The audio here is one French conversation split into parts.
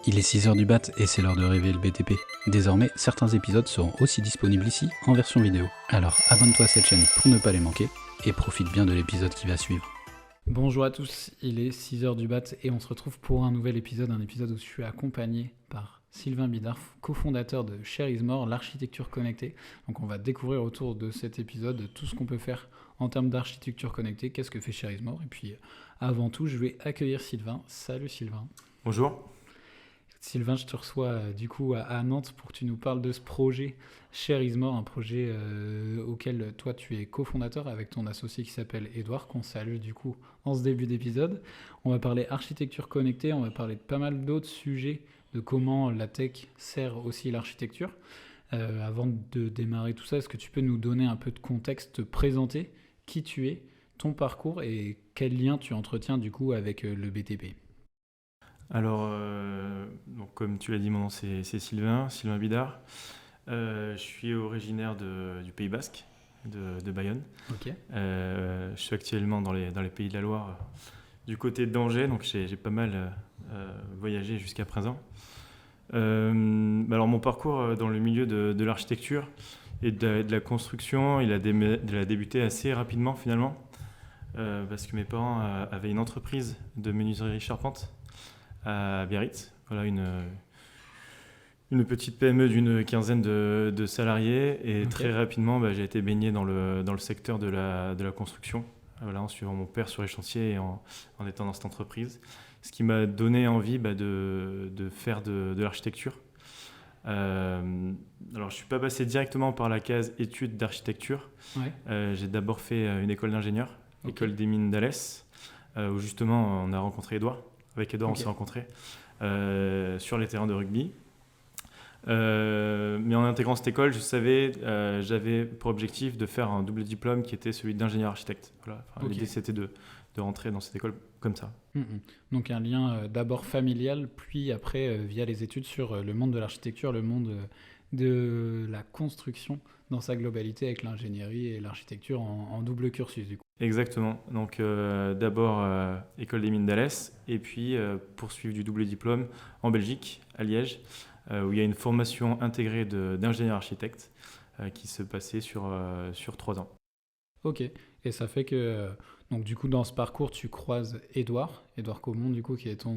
Il est 6 heures du mat et c'est l'heure de rêver le BTP. Désormais, certains épisodes seront aussi disponibles ici en version vidéo. Alors abonne-toi à cette chaîne pour ne pas les manquer et profite bien de l'épisode qui va suivre. Bonjour à tous, il est 6 heures du bat et on se retrouve pour un nouvel épisode, un épisode où je suis accompagné par Sylvain Bidard, cofondateur de Share is More, l'architecture connectée. Donc on va découvrir autour de cet épisode tout ce qu'on peut faire en termes d'architecture connectée, qu'est-ce que fait Share is More. Et puis avant tout, je vais accueillir Sylvain. Salut Sylvain. Bonjour. Sylvain, je te reçois du coup à Nantes pour que tu nous parles de ce projet Share is More, un projet auquel toi tu es cofondateur avec ton associé qui s'appelle Edouard, qu'on salue du coup en ce début d'épisode. On va parler architecture connectée, on va parler de pas mal d'autres sujets, de comment la tech sert aussi l'architecture. Avant de démarrer tout ça, est-ce que tu peux nous donner un peu de contexte, te présenter qui tu es, ton parcours et quel lien tu entretiens du coup avec le BTP? Alors, donc, comme tu l'as dit, mon nom c'est Sylvain Bidard. Je suis originaire du Pays Basque, de Bayonne. Ok. Je suis actuellement dans les Pays de la Loire, du côté d'Angers, donc j'ai pas mal voyagé jusqu'à présent. Alors mon parcours dans le milieu de l'architecture et de la construction, il a débuté assez rapidement finalement, parce que mes parents avaient une entreprise de menuiserie charpente à Biarritz. Voilà, une petite PME d'une quinzaine de salariés. Et très rapidement, j'ai été baigné dans le secteur de la construction, voilà, en suivant mon père sur les chantiers et en étant dans cette entreprise. Ce qui m'a donné envie de faire de l'architecture. Alors, je ne suis pas passé directement par la case études d'architecture. Ouais. J'ai d'abord fait une école d'ingénieur, école des mines d'Alès, où justement on a rencontré Edouard. Avec Edouard, on s'est rencontrés sur les terrains de rugby. Mais en intégrant cette école, j'avais pour objectif de faire un double diplôme qui était celui d'ingénieur architecte. Voilà. L'idée, c'était de rentrer dans cette école comme ça. Donc un lien d'abord familial, puis après via les études sur le monde de l'architecture, le monde de la construction dans sa globalité avec l'ingénierie et l'architecture en double cursus du coup. Exactement. Donc d'abord école des mines d'Alès et puis poursuivre du double diplôme en Belgique, à Liège, où il y a une formation intégrée d'ingénieur architecte qui se passait sur 3 ans. Ok, et ça fait que donc du coup dans ce parcours tu croises Edouard Caumont du coup qui est ton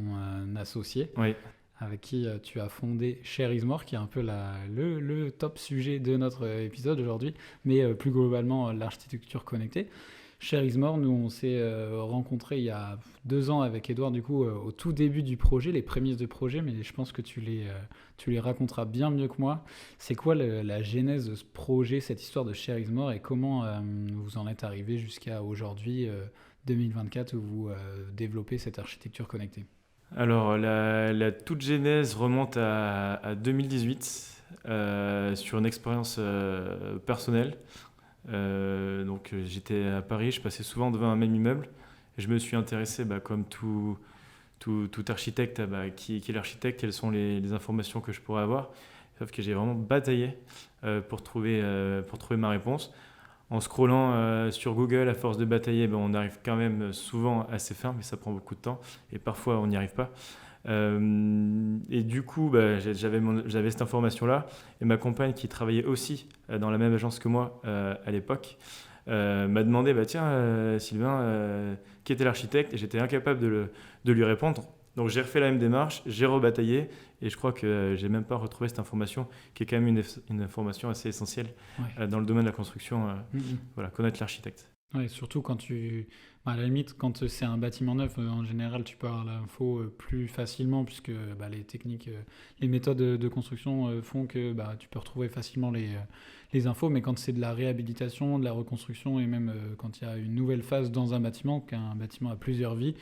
associé. Oui. Avec qui tu as fondé Share is More, qui est un peu le top sujet de notre épisode aujourd'hui, mais plus globalement l'architecture connectée. Share is More, nous on s'est rencontrés il y a 2 ans avec Edouard du coup au tout début du projet, les prémices du projet, mais je pense que tu les raconteras bien mieux que moi. C'est quoi la genèse de ce projet, cette histoire de Share is More et comment vous en êtes arrivé jusqu'à aujourd'hui 2024 où vous développez cette architecture connectée? Alors, la toute genèse remonte à 2018 sur une expérience personnelle. Donc, j'étais à Paris, je passais souvent devant un même immeuble. Et je me suis intéressé, comme tout architecte, qui est l'architecte, quelles sont les informations que je pourrais avoir. Sauf que j'ai vraiment bataillé pour trouver ma réponse. En scrollant sur Google, à force de batailler, on arrive quand même souvent à ses fins, mais ça prend beaucoup de temps et parfois on n'y arrive pas. Et du coup, j'avais cette information-là et ma compagne qui travaillait aussi dans la même agence que moi à l'époque m'a demandé tiens Sylvain, qui était l'architecte, et j'étais incapable de lui répondre. Donc j'ai refait la même démarche, j'ai rebataillé et je crois que j'ai même pas retrouvé cette information qui est quand même une information assez essentielle dans le domaine de la construction. Voilà, connaître l'architecte. Ouais, surtout quand à la limite, quand c'est un bâtiment neuf, en général, tu peux avoir l'info plus facilement puisque les techniques, les méthodes de construction font que tu peux retrouver facilement les infos. Mais quand c'est de la réhabilitation, de la reconstruction et même quand il y a une nouvelle phase dans un bâtiment, qu'un bâtiment a plusieurs vies,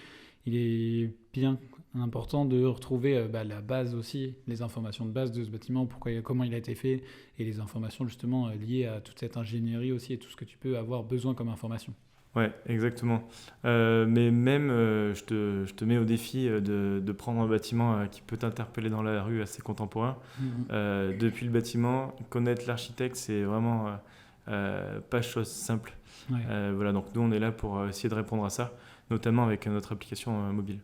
il est bien important de retrouver la base aussi, les informations de base de ce bâtiment, comment il a été fait, et les informations justement liées à toute cette ingénierie aussi et tout ce que tu peux avoir besoin comme information. Ouais, exactement. Mais même, je te mets au défi de prendre un bâtiment qui peut t'interpeller dans la rue, assez contemporain. Depuis le bâtiment, connaître l'architecte, c'est vraiment pas chose simple. Ouais. Voilà, donc nous, on est là pour essayer de répondre à ça, notamment avec notre application mobile.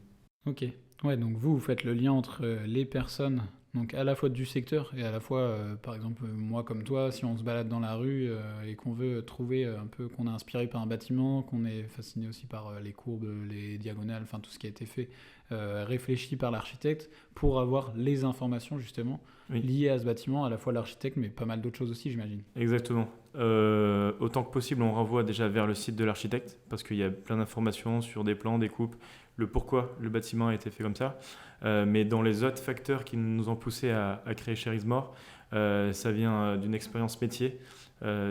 Ok. Ouais, donc vous faites le lien entre les personnes, donc à la fois du secteur et à la fois, par exemple, moi comme toi, si on se balade dans la rue et qu'on veut trouver un peu, qu'on est inspiré par un bâtiment, qu'on est fasciné aussi par les courbes, les diagonales, enfin tout ce qui a été fait, réfléchi par l'architecte pour avoir les informations justement Oui. liées à ce bâtiment, à la fois l'architecte, mais pas mal d'autres choses aussi, j'imagine. Exactement. Autant que possible, on renvoie déjà vers le site de l'architecte parce qu'il y a plein d'informations sur des plans, des coupes, le pourquoi le bâtiment a été fait comme ça. Mais dans les autres facteurs qui nous ont poussé à créer Sherismore, ça vient d'une expérience métier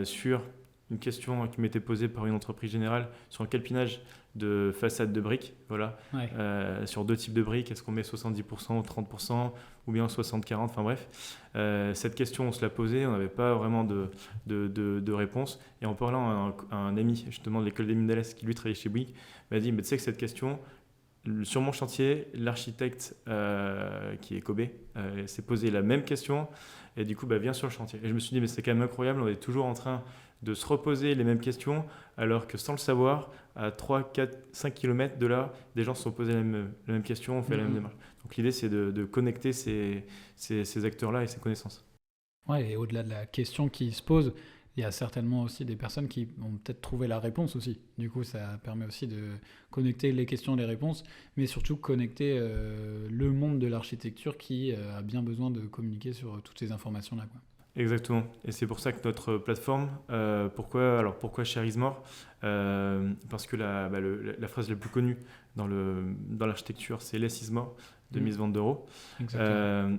sur une question qui m'était posée par une entreprise générale sur un calpinage de façade de briques. Voilà. Ouais. Sur deux types de briques, est-ce qu'on met 70% ou 30% ou bien 60-40, enfin bref. Cette question, on se l'a posée, on n'avait pas vraiment de réponse. Et en parlant à un ami justement de l'école des mines d'Alès qui lui travaillait chez Bouygues, m'a dit, mais tu sais que cette question, sur mon chantier, l'architecte qui est Kobe s'est posé la même question et du coup vient sur le chantier. Et je me suis dit, mais c'est quand même incroyable, on est toujours en train de se reposer les mêmes questions alors que sans le savoir, à 3, 4, 5 km de là, des gens se sont posés la même question, on fait la même démarche. Donc l'idée, c'est de connecter ces acteurs-là et ces connaissances. Ouais, et au-delà de la question qui se pose, il y a certainement aussi des personnes qui ont peut-être trouvé la réponse aussi. Du coup, ça permet aussi de connecter les questions et les réponses, mais surtout connecter le monde de l'architecture qui a bien besoin de communiquer sur toutes ces informations-là, quoi. Exactement. Et c'est pour ça que notre plateforme, pourquoi Sherismore Parce que la phrase la plus connue dans l'architecture, c'est Less is more de Mies van der Rohe.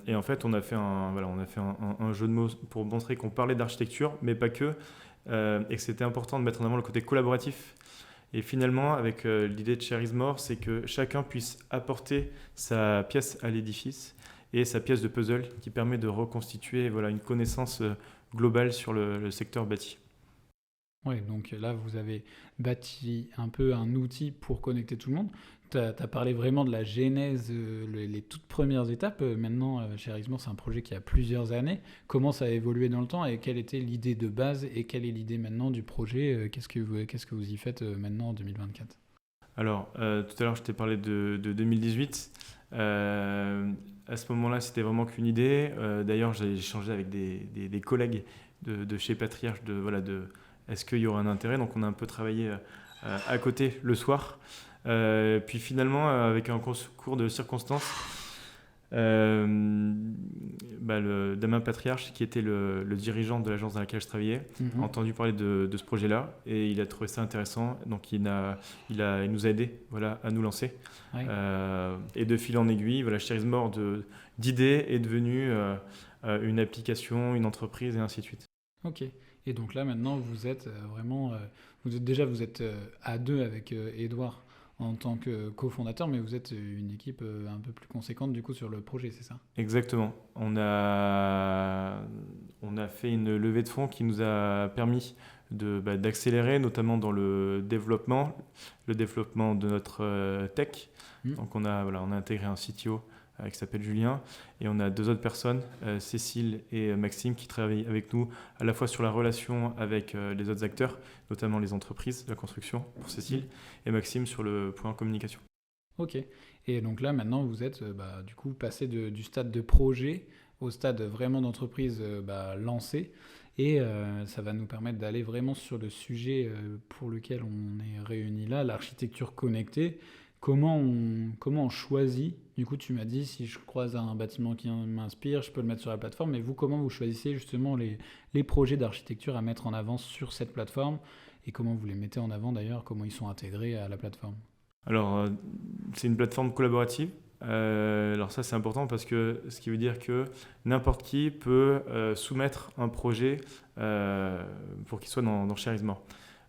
Et en fait, on a fait un jeu de mots pour montrer qu'on parlait d'architecture, mais pas que, et que c'était important de mettre en avant le côté collaboratif. Et finalement, avec l'idée de Sherismore, c'est que chacun puisse apporter sa pièce à l'édifice et sa pièce de puzzle qui permet de reconstituer une connaissance globale sur le secteur bâti. Ouais, donc là, vous avez bâti un peu un outil pour connecter tout le monde. Tu as parlé vraiment de la genèse, les toutes premières étapes. Maintenant, chez Sherismore, c'est un projet qui a plusieurs années. Comment ça a évolué dans le temps et quelle était l'idée de base et quelle est l'idée maintenant du projet? Qu'est-ce que vous y faites maintenant en 2024? Alors, tout à l'heure, je t'ai parlé de 2018. À ce moment-là, c'était vraiment qu'une idée. D'ailleurs, j'ai échangé avec des collègues de chez Patriarche de est-ce qu'il y aurait un intérêt. Donc, on a un peu travaillé à côté le soir. Puis finalement, avec un concours de circonstances, Damien Patriarche, qui était le dirigeant de l'agence dans laquelle je travaillais, a entendu parler de ce projet-là et il a trouvé ça intéressant. Donc il nous a aidés à nous lancer. Ouais. Et de fil en aiguille, Sherismore d'idée est devenue une application, une entreprise et ainsi de suite. Ok. Et donc là, maintenant, vous êtes vraiment... vous êtes à deux avec Edouard en tant que cofondateur, mais vous êtes une équipe un peu plus conséquente du coup sur le projet, c'est ça? Exactement. On a fait une levée de fonds qui nous a permis d'accélérer, notamment dans le développement de notre tech. Donc on a intégré un CTO qui s'appelle Julien, et on a deux autres personnes, Cécile et Maxime, qui travaillent avec nous à la fois sur la relation avec les autres acteurs, notamment les entreprises de la construction pour Cécile, et Maxime sur le point communication. Ok. Et donc là, maintenant, vous êtes du coup passé du stade de projet au stade vraiment d'entreprise lancée. Et ça va nous permettre d'aller vraiment sur le sujet pour lequel on est réunis là, l'architecture connectée. Comment on choisit? Du coup, tu m'as dit, si je croise un bâtiment qui m'inspire, je peux le mettre sur la plateforme. Mais vous, comment vous choisissez justement les projets d'architecture à mettre en avant sur cette plateforme? Et comment vous les mettez en avant d'ailleurs? Comment ils sont intégrés à la plateforme? Alors, c'est une plateforme collaborative. Alors ça, c'est important parce que ce qui veut dire que n'importe qui peut soumettre un projet pour qu'il soit dans Sherismore.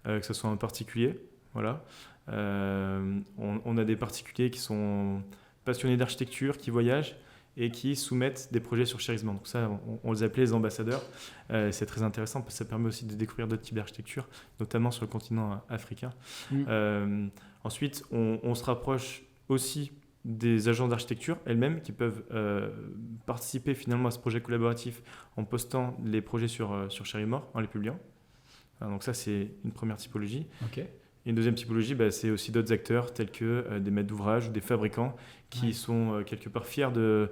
Que ce soit un particulier, voilà. On a des particuliers qui sont passionnés d'architecture, qui voyagent et qui soumettent des projets sur Sherismore. Donc ça, on les appelait les ambassadeurs. C'est très intéressant parce que ça permet aussi de découvrir d'autres types d'architecture, notamment sur le continent africain. Ensuite, on se rapproche aussi des agences d'architecture elles-mêmes qui peuvent participer finalement à ce projet collaboratif en postant les projets sur Sherismore, en les publiant. Donc ça, c'est une première typologie. Ok. Et une deuxième typologie, c'est aussi d'autres acteurs tels que des maîtres d'ouvrage ou des fabricants qui sont quelque part fiers de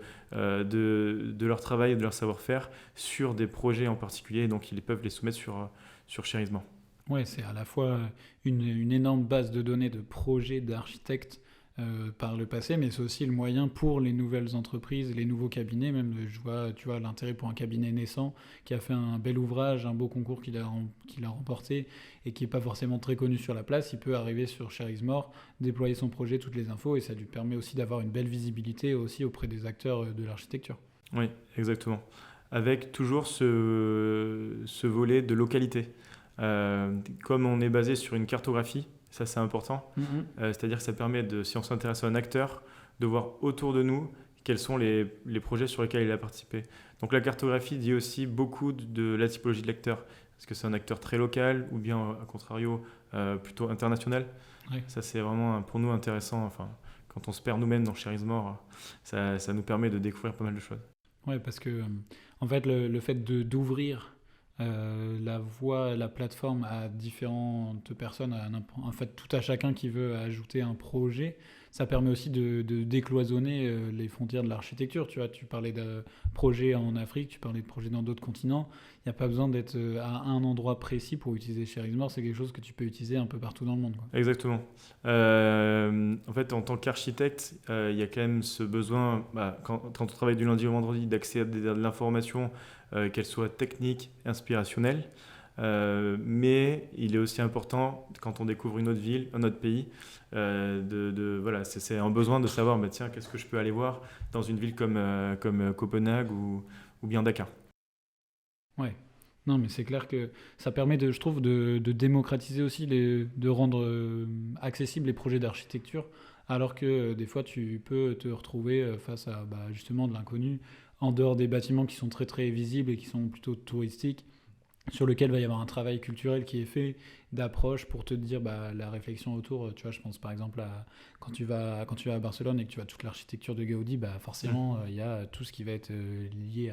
leur travail et de leur savoir-faire sur des projets en particulier. Et donc, ils peuvent les soumettre sur Shareismore. Ouais, c'est à la fois une énorme base de données de projets d'architectes par le passé, mais c'est aussi le moyen pour les nouvelles entreprises, les nouveaux cabinets. Même, tu vois, l'intérêt pour un cabinet naissant qui a fait un bel ouvrage, un beau concours qu'il a remporté et qui n'est pas forcément très connu sur la place. Il peut arriver sur Shareismore, déployer son projet, toutes les infos, et ça lui permet aussi d'avoir une belle visibilité aussi auprès des acteurs de l'architecture. Oui, exactement. Avec toujours ce volet de localité. Comme on est basé sur une cartographie, ça c'est important, c'est-à-dire que ça permet, si on s'intéresse à un acteur, de voir autour de nous quels sont les projets sur lesquels il a participé. Donc la cartographie dit aussi beaucoup de la typologie de l'acteur. Est-ce que c'est un acteur très local ou bien, à contrario, plutôt international ? Ouais. Ça c'est vraiment pour nous intéressant. Enfin, quand on se perd nous-mêmes dans Shareismore, ça nous permet de découvrir pas mal de choses. Ouais, parce que en fait, le fait d'ouvrir la voie, la plateforme à différentes personnes, en fait tout à chacun qui veut ajouter un projet, ça permet aussi de décloisonner les frontières de l'architecture. Tu vois, tu parlais de projets en Afrique, tu parlais de projets dans d'autres continents. Il n'y a pas besoin d'être à un endroit précis pour utiliser Shareismore, c'est quelque chose que tu peux utiliser un peu partout dans le monde, quoi. Exactement. En fait, en tant qu'architecte, il y a quand même ce besoin, quand on travaille du lundi au vendredi, d'accéder à de l'information, qu'elle soit technique, inspirationnelle. Mais il est aussi important, quand on découvre une autre ville, un autre pays, voilà, c'est un besoin de savoir, tiens, qu'est-ce que je peux aller voir dans une ville comme Copenhague ou bien Dakar. Ouais. Non, mais c'est clair que ça permet, je trouve, de démocratiser aussi, de rendre accessibles les projets d'architecture, alors que des fois, tu peux te retrouver face à justement de l'inconnu, en dehors des bâtiments qui sont très très visibles et qui sont plutôt touristiques, sur lequel va y avoir un travail culturel qui est fait, d'approche pour te dire la réflexion autour. Tu vois, je pense par exemple à quand tu vas à Barcelone et que tu as toute l'architecture de Gaudi, forcément il y a tout ce qui va être lié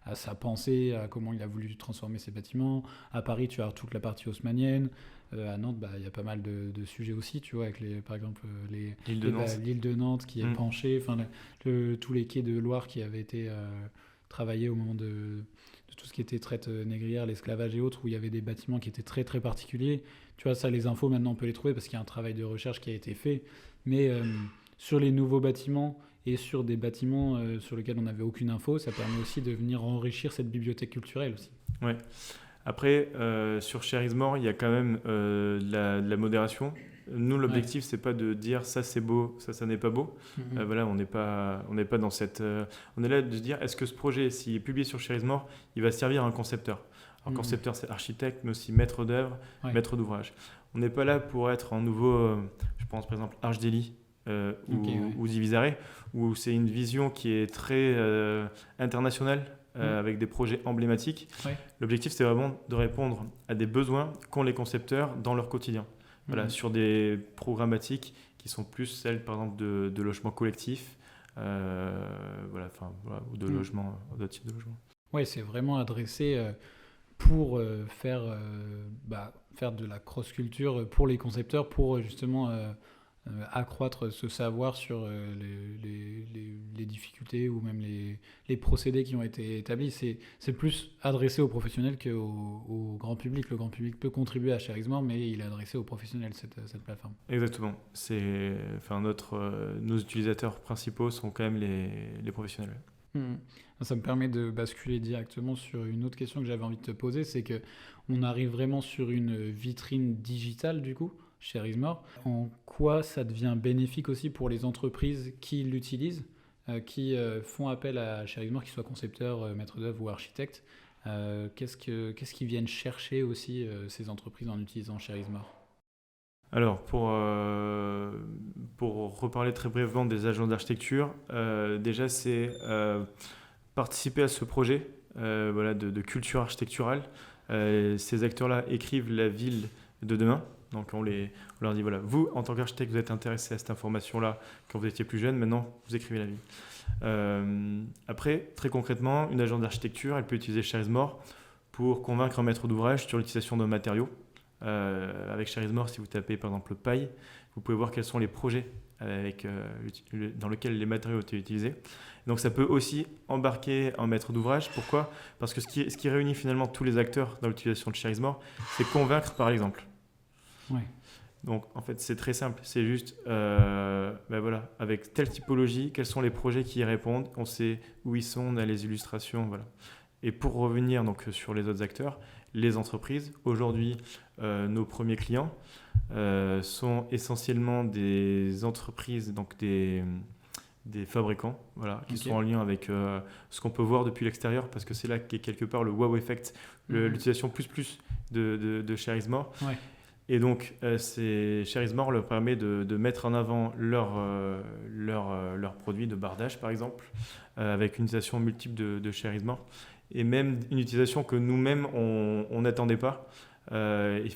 à sa pensée, à comment il a voulu transformer ses bâtiments. À Paris, tu as toute la partie haussmannienne. À Nantes, il y a pas mal de sujets aussi, tu vois, avec par exemple l'île de Nantes qui est penchée, tous les quais de Loire qui avaient été travaillés au moment de tout ce qui était traite négrière, l'esclavage et autres, où il y avait des bâtiments qui étaient très très particuliers. Tu vois, ça, les infos, maintenant on peut les trouver parce qu'il y a un travail de recherche qui a été fait. Mais sur les nouveaux bâtiments et sur des bâtiments sur lesquels on n'avait aucune info, ça permet aussi de venir enrichir cette bibliothèque culturelle aussi. Ouais. Après, sur Shareismore, il y a quand même de la modération. Nous, l'objectif, c'est pas de dire ça c'est beau, ça n'est pas beau. Voilà, on n'est pas dans cette. On est là de se dire est-ce que ce projet, s'il est publié sur Shareismore, il va servir à un concepteur. Alors, concepteur, c'est architecte, mais aussi maître d'œuvre, maître d'ouvrage. On n'est pas là pour être un nouveau, je pense par exemple, Archdeli ou Divisare, où c'est une vision qui est très internationale. Avec des projets emblématiques. L'objectif, c'est vraiment de répondre à des besoins qu'ont les concepteurs dans leur quotidien. Voilà, sur des programmatiques qui sont plus celles, par exemple, de logements collectifs, ou de logements, d'autres types de logements. Oui, c'est vraiment adressé pour faire de la cross-culture pour les concepteurs, pour justement accroître ce savoir sur les difficultés ou même les procédés qui ont été établis. C'est plus adressé aux professionnels qu'au grand public. Le grand public peut contribuer à Shareismore, mais il est adressé aux professionnels, cette plateforme. Exactement. Nos utilisateurs principaux sont quand même les professionnels. Ça me permet de basculer directement sur une autre question que j'avais envie de te poser, c'est qu'on arrive vraiment sur une vitrine digitale du coup, Shareismore. En quoi ça devient bénéfique aussi pour les entreprises qui l'utilisent, qui font appel à Shareismore, qu'ils soient concepteurs, maîtres d'œuvre ou architectes. Qu'est-ce qu'ils viennent chercher aussi ces entreprises en utilisant Shareismore ? Alors, pour reparler très brièvement des agences d'architecture, déjà c'est participer à ce projet de culture architecturale. Ces acteurs-là écrivent la ville de demain. Donc on leur dit, voilà, vous, en tant qu'architecte, vous êtes intéressé à cette information-là quand vous étiez plus jeune, maintenant, vous écrivez la ville. Après, très concrètement, une agence d'architecture, elle peut utiliser Shareismore pour convaincre un maître d'ouvrage sur l'utilisation d'un matériau. avec Sharismore, si vous tapez par exemple paille, vous pouvez voir quels sont les projets dans lesquels les matériaux ont été utilisés. Donc ça peut aussi embarquer un maître d'ouvrage. Pourquoi ? Parce que ce qui réunit finalement tous les acteurs dans l'utilisation de Sharismore, c'est convaincre par l'exemple. Ouais. Donc en fait c'est très simple, c'est juste voilà, avec telle typologie, quels sont les projets qui y répondent, on sait où ils sont, on a les illustrations, voilà. Et pour revenir donc sur les autres acteurs, les entreprises, aujourd'hui nos premiers clients sont essentiellement des entreprises, donc des fabricants, voilà, qui sont en lien avec ce qu'on peut voir depuis l'extérieur, parce que c'est là qu'est quelque part le wow effect, l'utilisation plus de Sharismore. Ouais. Et donc, Sharismore leur permet de mettre en avant leurs produits de bardage, par exemple, avec une utilisation multiple de Sharismore, et même une utilisation que nous-mêmes, on n'attendait pas. Et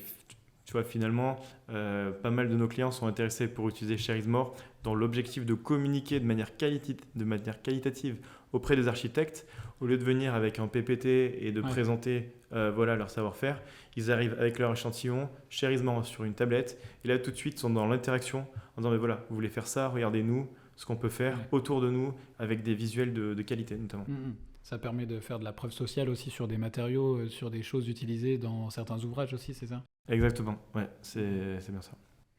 tu vois, finalement, pas mal de nos clients sont intéressés pour utiliser Sharismore dans l'objectif de communiquer de manière qualitative auprès des architectes. Au lieu de venir avec un PPT et de présenter leur savoir-faire, ils arrivent avec leur échantillon, Sharismore sur une tablette, et là tout de suite ils sont dans l'interaction en disant mais voilà, vous voulez faire ça, regardez-nous ce qu'on peut faire autour de nous avec des visuels de qualité notamment. Ça permet de faire de la preuve sociale aussi sur des matériaux, sur des choses utilisées dans certains ouvrages aussi, c'est ça ? Exactement, ouais, c'est bien ça.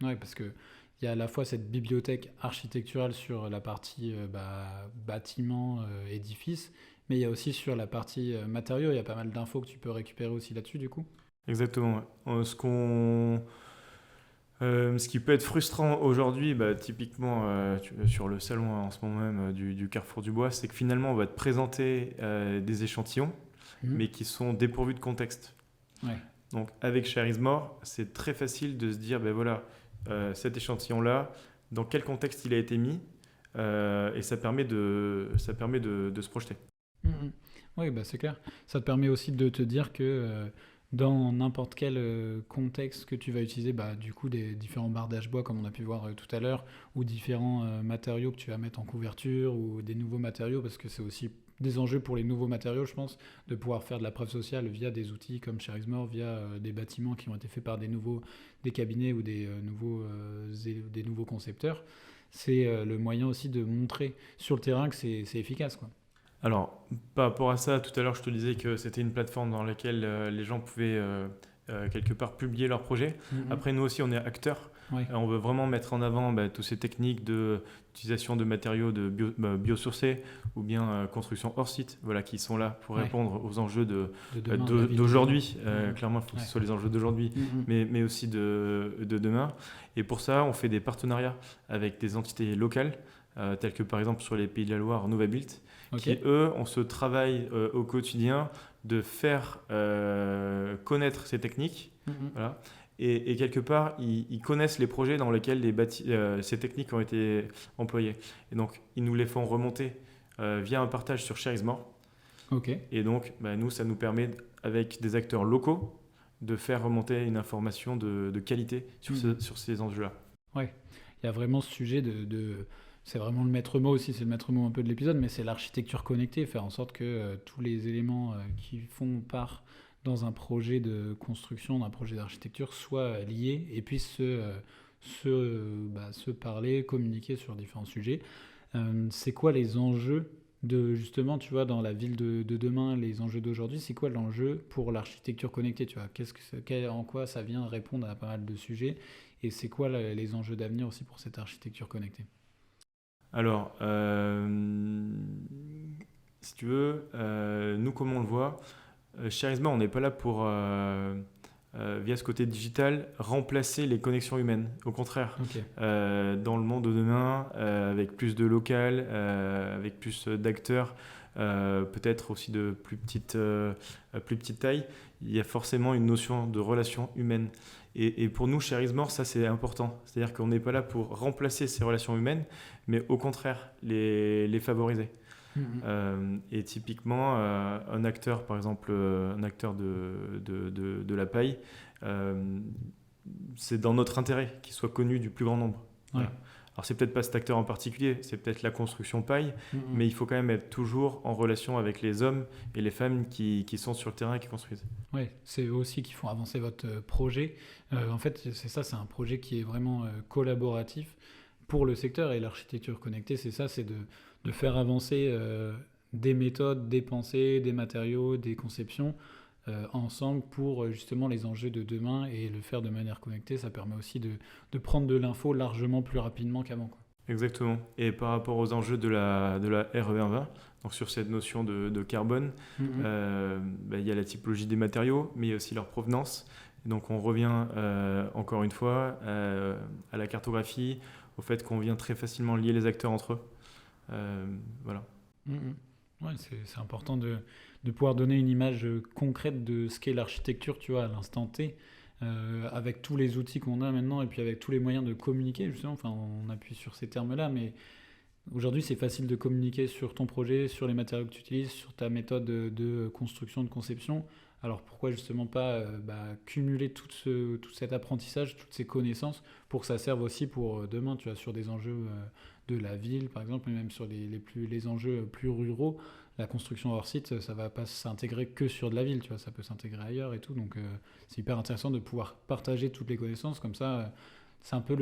Ouais, parce que il y a à la fois cette bibliothèque architecturale sur la partie bâtiment, édifice, mais il y a aussi sur la partie matériaux, il y a pas mal d'infos que tu peux récupérer aussi là-dessus du coup. Exactement, ouais. Ce qui peut être frustrant aujourd'hui, typiquement sur le salon en ce moment même du Carrefour du Bois, c'est que finalement on va te présenter des échantillons, mais qui sont dépourvus de contexte. Ouais. Donc avec Sharismore, c'est très facile de se dire, cet échantillon-là, dans quel contexte il a été mis, et ça permet de se projeter. Oui, c'est clair. Ça te permet aussi de te dire que dans n'importe quel contexte que tu vas utiliser, du coup, des différents bardages bois, comme on a pu voir tout à l'heure, ou différents matériaux que tu vas mettre en couverture, ou des nouveaux matériaux, parce que c'est aussi des enjeux pour les nouveaux matériaux, je pense, de pouvoir faire de la preuve sociale via des outils comme Sharismore, via des bâtiments qui ont été faits par des cabinets ou des nouveaux concepteurs. C'est le moyen aussi de montrer sur le terrain que c'est efficace, quoi. Alors, par rapport à ça, tout à l'heure, je te disais que c'était une plateforme dans laquelle les gens pouvaient quelque part publier leurs projets. Après, nous aussi, on est acteurs. On veut vraiment mettre en avant toutes ces techniques d'utilisation de matériaux biosourcés ou bien construction hors site, qui sont là pour répondre aux enjeux d'aujourd'hui. Clairement, il faut que ce soit les enjeux d'aujourd'hui, mais aussi de demain. Et pour ça, on fait des partenariats avec des entités locales, telles que par exemple sur les Pays de la Loire, Novabuilt, qui, eux, ont ce travail au quotidien de faire connaître ces techniques. Voilà. Et quelque part, ils connaissent les projets dans lesquels ces techniques ont été employées. Et donc, ils nous les font remonter via un partage sur Sharismore. Et donc, nous, ça nous permet, avec des acteurs locaux, de faire remonter une information de qualité sur ces enjeux-là. Oui, il y a vraiment ce sujet c'est vraiment le maître mot aussi, c'est le maître mot un peu de l'épisode, mais c'est l'architecture connectée, faire en sorte que tous les éléments qui font part dans un projet de construction, d'un projet d'architecture soient liés et puissent se parler, communiquer sur différents sujets. C'est quoi les enjeux justement, tu vois, dans la ville de demain, les enjeux d'aujourd'hui, c'est quoi l'enjeu pour l'architecture connectée, tu vois, en quoi ça vient répondre à pas mal de sujets, et c'est quoi les enjeux d'avenir aussi pour cette architecture connectée? Alors, si tu veux, nous, comme on le voit, Sharismore, on n'est pas là pour, via ce côté digital, remplacer les connexions humaines. Au contraire, dans le monde de demain, avec plus de local, avec plus d'acteurs, peut-être aussi de plus petite taille, il y a forcément une notion de relation humaine. Et pour nous, Sharismore, ça c'est important. C'est-à-dire qu'on n'est pas là pour remplacer ces relations humaines, mais au contraire, les favoriser. Et typiquement, un acteur, par exemple, un acteur de la paille, c'est dans notre intérêt qu'il soit connu du plus grand nombre. Voilà. Alors c'est peut-être pas cet acteur en particulier, c'est peut-être la construction paille, mais il faut quand même être toujours en relation avec les hommes et les femmes qui sont sur le terrain et qui construisent. Oui, c'est eux aussi qui font avancer votre projet. En fait, c'est ça, c'est un projet qui est vraiment collaboratif pour le secteur. Et l'architecture connectée, c'est ça, c'est de faire avancer des méthodes, des pensées, des matériaux, des conceptions ensemble pour justement les enjeux de demain. Et le faire de manière connectée, ça permet aussi de prendre de l'info largement plus rapidement qu'avant, quoi. Exactement. Et par rapport aux enjeux de la RE2020, donc sur cette notion de carbone, il y a la typologie des matériaux, mais il y a aussi leur provenance. Et donc on revient encore une fois à la cartographie, au fait qu'on vient très facilement lier les acteurs entre eux. Voilà. Ouais, c'est important de pouvoir donner une image concrète de ce qu'est l'architecture, tu vois, à l'instant T. Avec tous les outils qu'on a maintenant et puis avec tous les moyens de communiquer, justement, enfin, on appuie sur ces termes-là, mais aujourd'hui c'est facile de communiquer sur ton projet, sur les matériaux que tu utilises, sur ta méthode de construction, de conception. Alors pourquoi justement pas cumuler tout cet apprentissage, toutes ces connaissances pour que ça serve aussi pour demain, tu vois, sur des enjeux de la ville par exemple, mais même sur les enjeux plus ruraux. La construction hors site, ça va pas s'intégrer que sur de la ville, tu vois, ça peut s'intégrer ailleurs et tout. Donc c'est hyper intéressant de pouvoir partager toutes les connaissances comme ça. C'est un peu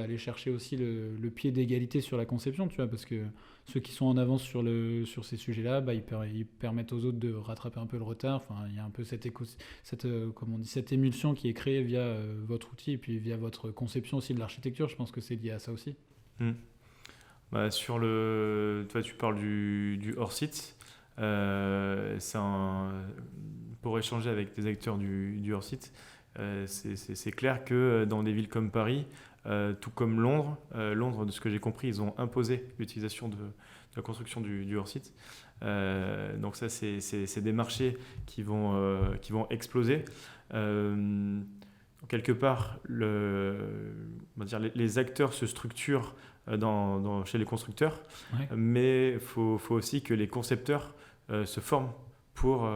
aller chercher aussi le pied d'égalité sur la conception, tu vois, parce que ceux qui sont en avance sur ces sujets-là, ils permettent aux autres de rattraper un peu le retard. Enfin, il y a un peu cette émulsion qui est créée via votre outil et puis via votre conception aussi de l'architecture. Je pense que c'est lié à ça aussi. Toi, tu parles du hors-site. Pour échanger avec des acteurs du hors-site, c'est clair que dans des villes comme Paris, tout comme Londres, de ce que j'ai compris, ils ont imposé l'utilisation de la construction du hors-site. Donc ça, c'est des marchés qui vont exploser. Quelque part, les acteurs se structurent chez les constructeurs, mais il faut aussi que les concepteurs se forment pour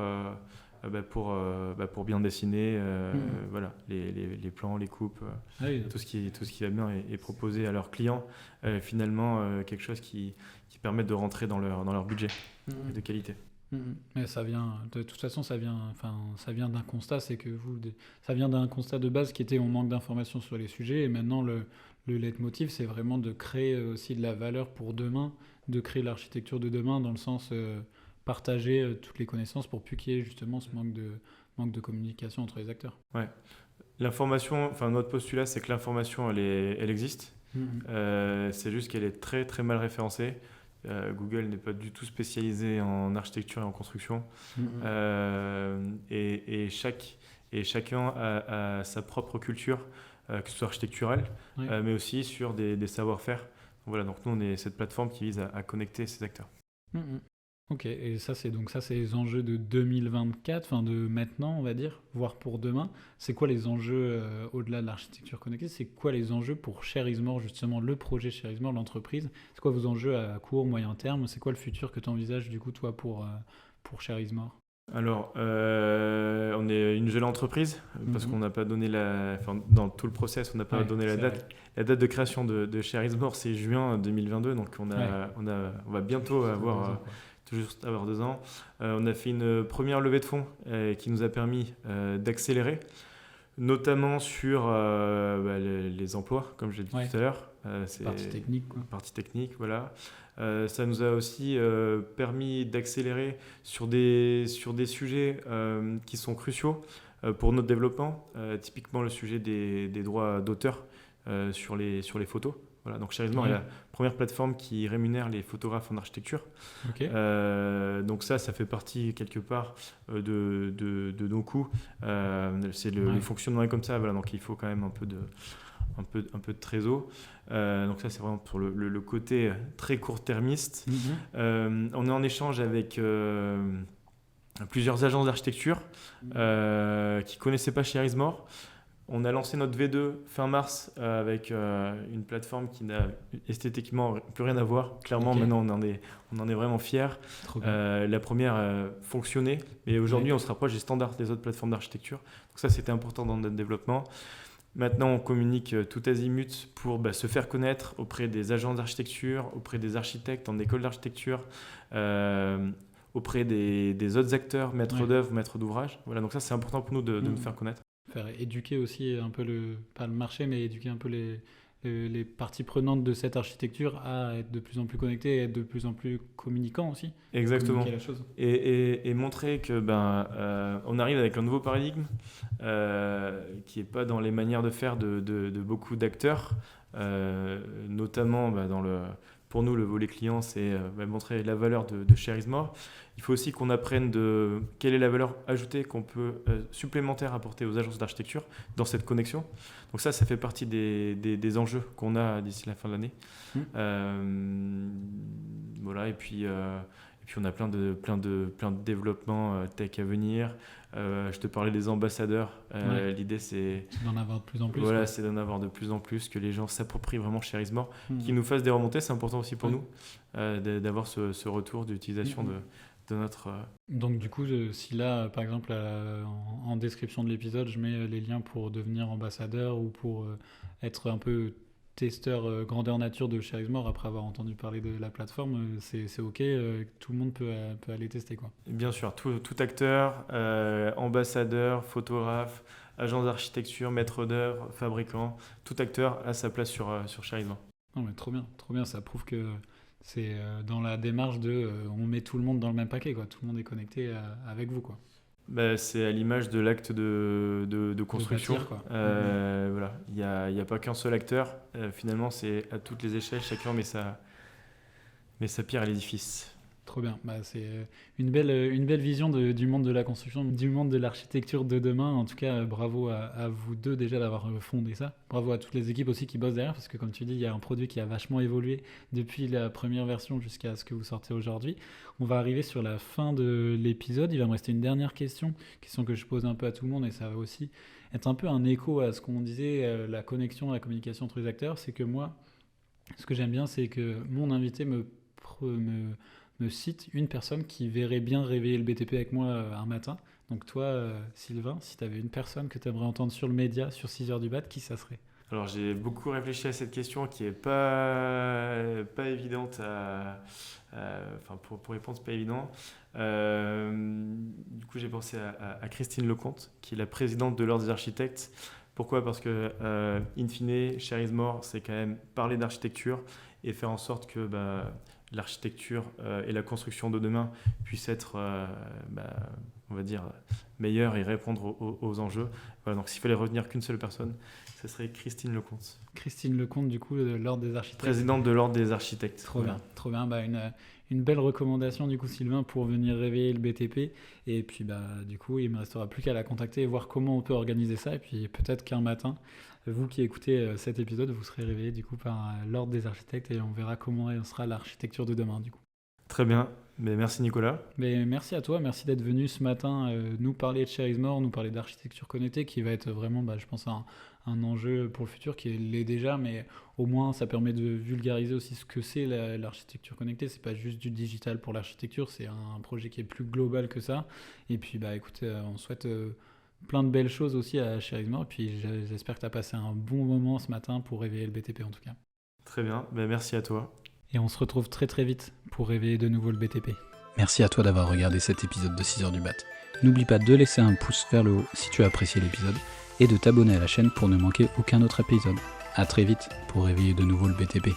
bien dessiner les plans, les coupes, tout ce qui va bien et proposer à leurs clients finalement quelque chose qui permet de rentrer dans leur budget de qualité. Mais ça vient, de toute façon, ça vient d'un constat, c'est que ça vient d'un constat de base qui était on manque d'informations sur les sujets, et maintenant le leitmotiv, c'est vraiment de créer aussi de la valeur pour demain, de créer l'architecture de demain dans le sens partager toutes les connaissances pour plus qu'il y ait justement ce manque de communication entre les acteurs. Ouais. L'information, notre postulat, c'est que l'information, elle existe. C'est juste qu'elle est très très mal référencée. Google n'est pas du tout spécialisé en architecture et en construction. Et chacun a sa propre culture, que ce soit architecturale, mais aussi sur des savoir-faire. Voilà, donc nous, on est cette plateforme qui vise à connecter ces acteurs. Ok, et ça c'est les enjeux de 2024, enfin de maintenant on va dire, voire pour demain. C'est quoi les enjeux au-delà de l'architecture connectée? C'est quoi les enjeux pour Share Is More, justement le projet Share Is More, l'entreprise? C'est quoi vos enjeux à court, moyen terme? C'est quoi le futur que tu envisages du coup toi pour Share Is More? Alors, on est une jeune entreprise parce qu'on n'a pas donné dans tout le process, on n'a pas donné la date. La date de création de Share Is More, c'est juin 2022, donc on va bientôt avoir... tout juste avoir 2 ans. On a fait une première levée de fonds qui nous a permis d'accélérer, notamment sur les emplois, comme j'ai dit tout à l'heure. C'est partie technique, quoi. Partie technique, voilà. Ça nous a aussi permis d'accélérer sur des sujets qui sont cruciaux pour notre développement, typiquement le sujet des droits d'auteur sur les photos. Voilà, donc Share Is More est la première plateforme qui rémunère les photographes en architecture. Donc ça fait partie quelque part de nos coûts. Le fonctionnement est comme ça. Voilà, donc il faut quand même un peu de trésor. Donc ça, c'est vraiment pour le côté très court-termiste. On est en échange avec plusieurs agences d'architecture qui ne connaissaient pas Share Is More. On a lancé notre V2 fin mars avec une plateforme qui n'a esthétiquement plus rien à voir. Clairement, maintenant, on en est vraiment fiers. La première fonctionnait, mais aujourd'hui, on se rapproche des standards des autres plateformes d'architecture. Donc ça, c'était important dans notre développement. Maintenant, on communique tout azimut pour se faire connaître auprès des agences d'architecture, auprès des architectes en école d'architecture, auprès des autres acteurs, maîtres d'œuvre, maîtres d'ouvrage. Voilà, donc ça, c'est important pour nous de nous faire connaître. Faire éduquer aussi un peu pas le marché, mais éduquer un peu les parties prenantes de cette architecture à être de plus en plus connectées et être de plus en plus communicants aussi. Exactement. La chose. Et montrer que on arrive avec un nouveau paradigme qui n'est pas dans les manières de faire de beaucoup d'acteurs, notamment pour nous, le volet client, c'est montrer la valeur de Share Is More. Il faut aussi qu'on apprenne quelle est la valeur ajoutée qu'on peut supplémentaire apporter aux agences d'architecture dans cette connexion. Donc ça fait partie des enjeux qu'on a d'ici la fin de l'année. Voilà, et puis on a plein de développements tech à venir. Je te parlais des ambassadeurs. L'idée, c'est d'en avoir de plus en plus. Voilà, c'est d'en avoir de plus en plus, que les gens s'approprient vraiment Share Is More, qu'ils nous fassent des remontées. C'est important aussi pour nous d'avoir ce retour d'utilisation de notre... Donc du coup, si là, par exemple, en description de l'épisode, je mets les liens pour devenir ambassadeur ou pour être un peu testeur grandeur nature de Share Is More après avoir entendu parler de la plateforme, c'est OK, tout le monde peut aller tester, quoi. Bien sûr, tout acteur, ambassadeur, photographe, agence d'architecture, maître d'œuvre, fabricant, tout acteur a sa place sur Share Is More. Non, mais trop bien, ça prouve que c'est dans la démarche on met tout le monde dans le même paquet, quoi. Tout le monde est connecté avec vous, quoi. C'est à l'image de l'acte de construction. De bâtir, quoi. Voilà. Il n'y a pas qu'un seul acteur. Finalement, c'est à toutes les échelles, chacun met sa pierre à l'édifice. Trop bien. C'est une belle vision du monde de la construction, du monde de l'architecture de demain. En tout cas, bravo à vous deux déjà d'avoir fondé ça. Bravo à toutes les équipes aussi qui bossent derrière, parce que comme tu dis, il y a un produit qui a vachement évolué depuis la première version jusqu'à ce que vous sortez aujourd'hui. On va arriver sur la fin de l'épisode. Il va me rester une dernière question que je pose un peu à tout le monde, et ça va aussi être un peu un écho à ce qu'on disait, la connexion, la communication entre les acteurs. C'est que moi, ce que j'aime bien, c'est que mon invité me cite une personne qui verrait bien réveiller le BTP avec moi un matin. Donc toi, Sylvain, si tu avais une personne que tu aimerais entendre sur le média, sur 6h du mat, qui ça serait ? Alors j'ai beaucoup réfléchi à cette question qui n'est pas évidente pour répondre, c'est pas évident. Du coup j'ai pensé à Christine Lecomte, qui est la présidente de l'Ordre des architectes. Pourquoi ? Parce que, in fine, Share Is More, c'est quand même parler d'architecture et faire en sorte que l'architecture et la construction de demain puissent être, on va dire, meilleures et répondre aux enjeux. Voilà, donc s'il fallait retenir qu'une seule personne, ce serait Christine Lecomte. Christine Lecomte, du coup, de l'Ordre des architectes. Présidente de l'Ordre des architectes. Trop bien. Une belle recommandation, du coup, Sylvain, pour venir réveiller le BTP. Et puis, du coup, il ne me restera plus qu'à la contacter et voir comment on peut organiser ça. Et puis, peut-être qu'un matin, vous qui écoutez cet épisode, vous serez réveillés, du coup, par l'Ordre des architectes et on verra comment sera l'architecture de demain, du coup. Très bien. Mais merci Nicolas. Mais merci à toi, merci d'être venu ce matin nous parler de Share Is More, nous parler d'architecture connectée, qui va être vraiment, je pense, un enjeu pour le futur, qui l'est déjà, mais au moins ça permet de vulgariser aussi ce que c'est l'architecture connectée. C'est pas juste du digital pour l'architecture, c'est un projet qui est plus global que ça. Et puis écoute, on souhaite plein de belles choses aussi à Share Is More, et puis j'espère que tu as passé un bon moment ce matin pour réveiller le BTP en tout cas. Très bien, merci à toi. Et on se retrouve très très vite pour réveiller de nouveau le BTP. Merci à toi d'avoir regardé cet épisode de 6h du mat. N'oublie pas de laisser un pouce vers le haut si tu as apprécié l'épisode et de t'abonner à la chaîne pour ne manquer aucun autre épisode. A très vite pour réveiller de nouveau le BTP.